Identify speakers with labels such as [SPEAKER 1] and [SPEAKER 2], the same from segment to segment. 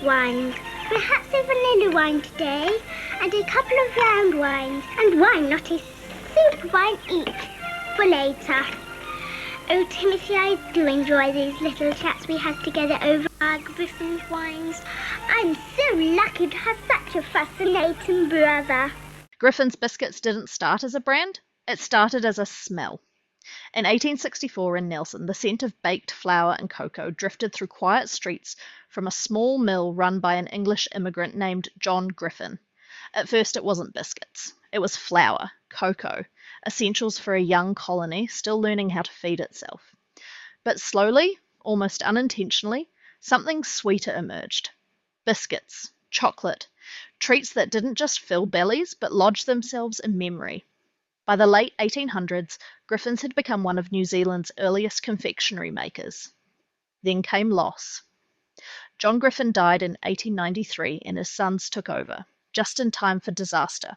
[SPEAKER 1] wines. Perhaps a vanilla wine today, and a couple of round wines. And wine, not a soup wine each, for later. Oh, Timothy, I do enjoy these little chats we have together over our Griffins wines. I'm so lucky to have such a fascinating brother.
[SPEAKER 2] Griffin's biscuits didn't start as a brand, it started as a smell. In 1864 in Nelson, the scent of baked flour and cocoa drifted through quiet streets from a small mill run by an English immigrant named John Griffin. At first it wasn't biscuits, it was flour, cocoa, essentials for a young colony still learning how to feed itself. But slowly, almost unintentionally, something sweeter emerged. Biscuits, chocolate, treats that didn't just fill bellies but lodged themselves in memory. By the late 1800s, Griffins had become one of New Zealand's earliest confectionery makers. Then came loss. John Griffin died in 1893 and his sons took over, just in time for disaster.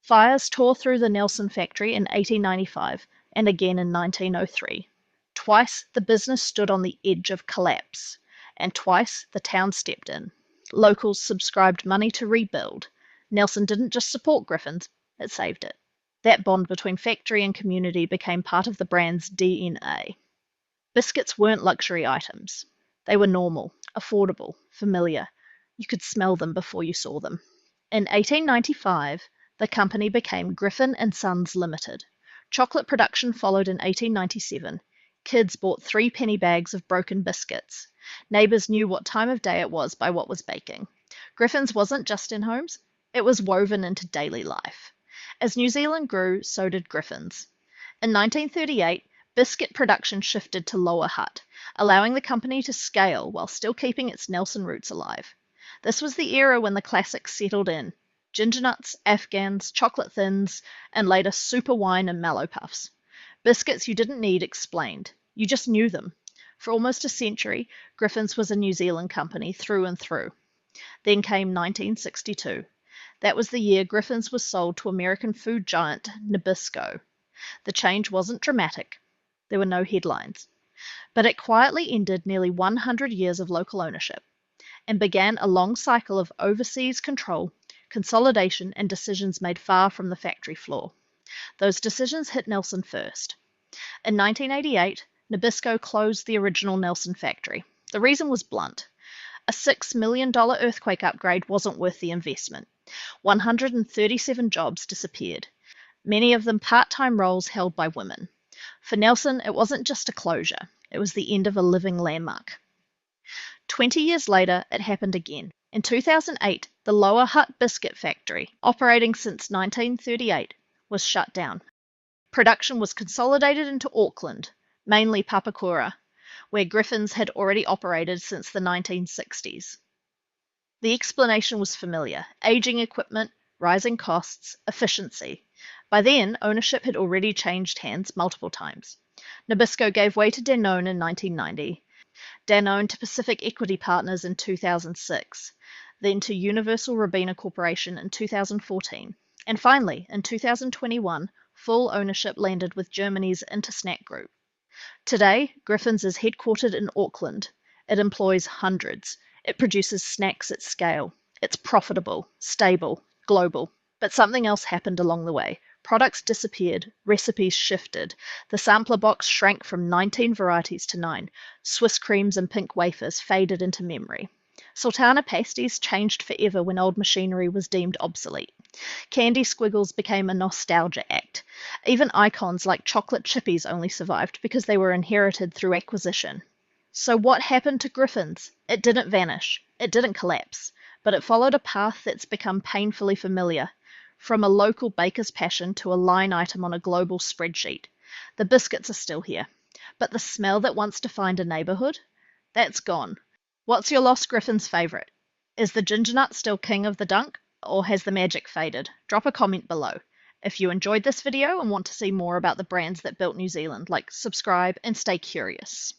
[SPEAKER 2] Fires tore through the Nelson factory in 1895 and again in 1903. Twice the business stood on the edge of collapse, and twice the town stepped in. Locals subscribed money to rebuild. Nelson didn't just support Griffins, it saved it. That bond between factory and community became part of the brand's DNA. Biscuits weren't luxury items. They were normal, affordable, familiar. You could smell them before you saw them. In 1895, the company became Griffin and Sons Limited. Chocolate production followed in 1897. Kids bought 3-penny bags of broken biscuits. Neighbours knew what time of day it was by what was baking. Griffins wasn't just in homes, it was woven into daily life. As New Zealand grew, so did Griffins. In 1938, biscuit production shifted to Lower Hutt, allowing the company to scale while still keeping its Nelson roots alive. This was the era when the classics settled in: Gingernuts, Afghans, chocolate thins, and later super wine and MallowPuffs. Biscuits you didn't need explained. You just knew them. For almost a century, Griffins was a New Zealand company through and through. Then came 1962. That was the year Griffins was sold to American food giant Nabisco. The change wasn't dramatic. There were no headlines. But it quietly ended nearly 100 years of local ownership and began a long cycle of overseas control, consolidation, and decisions made far from the factory floor. Those decisions hit Nelson first. In 1988, Nabisco closed the original Nelson factory. The reason was blunt. A $6 million earthquake upgrade wasn't worth the investment. 137 jobs disappeared, many of them part-time roles held by women. For Nelson, it wasn't just a closure, it was the end of a living landmark. 20 years later, it happened again. In 2008, the Lower Hutt biscuit factory, operating since 1938, was shut down. Production was consolidated into Auckland, mainly Papakura, where Griffins had already operated since the 1960s. The explanation was familiar: aging equipment, rising costs, efficiency. By then, ownership had already changed hands multiple times. Nabisco gave way to Danone in 1990, Danone to Pacific Equity Partners in 2006, then to Universal Robina Corporation in 2014, and finally, in 2021, full ownership landed with Germany's Intersnack group. Today, Griffins is headquartered in Auckland. It employs hundreds. It produces snacks at scale. It's profitable, stable, global. But something else happened along the way. Products disappeared, recipes shifted. The sampler box shrank from 19 varieties to 9. Swiss Cremes and pink wafers faded into memory. Sultana Pasties changed forever when old machinery was deemed obsolete. Candy Squiggles became a nostalgia act. Even icons like chocolate chippies only survived because they were inherited through acquisition. So what happened to Griffins? It didn't vanish. It didn't collapse. But it followed a path that's become painfully familiar. From a local baker's passion to a line item on a global spreadsheet. The biscuits are still here. But the smell that once defined a neighbourhood? That's gone. What's your lost Griffin's favourite? Is the Gingernut still king of the dunk? Or has the magic faded? Drop a comment below. If you enjoyed this video and want to see more about the brands that built New Zealand, subscribe and stay curious.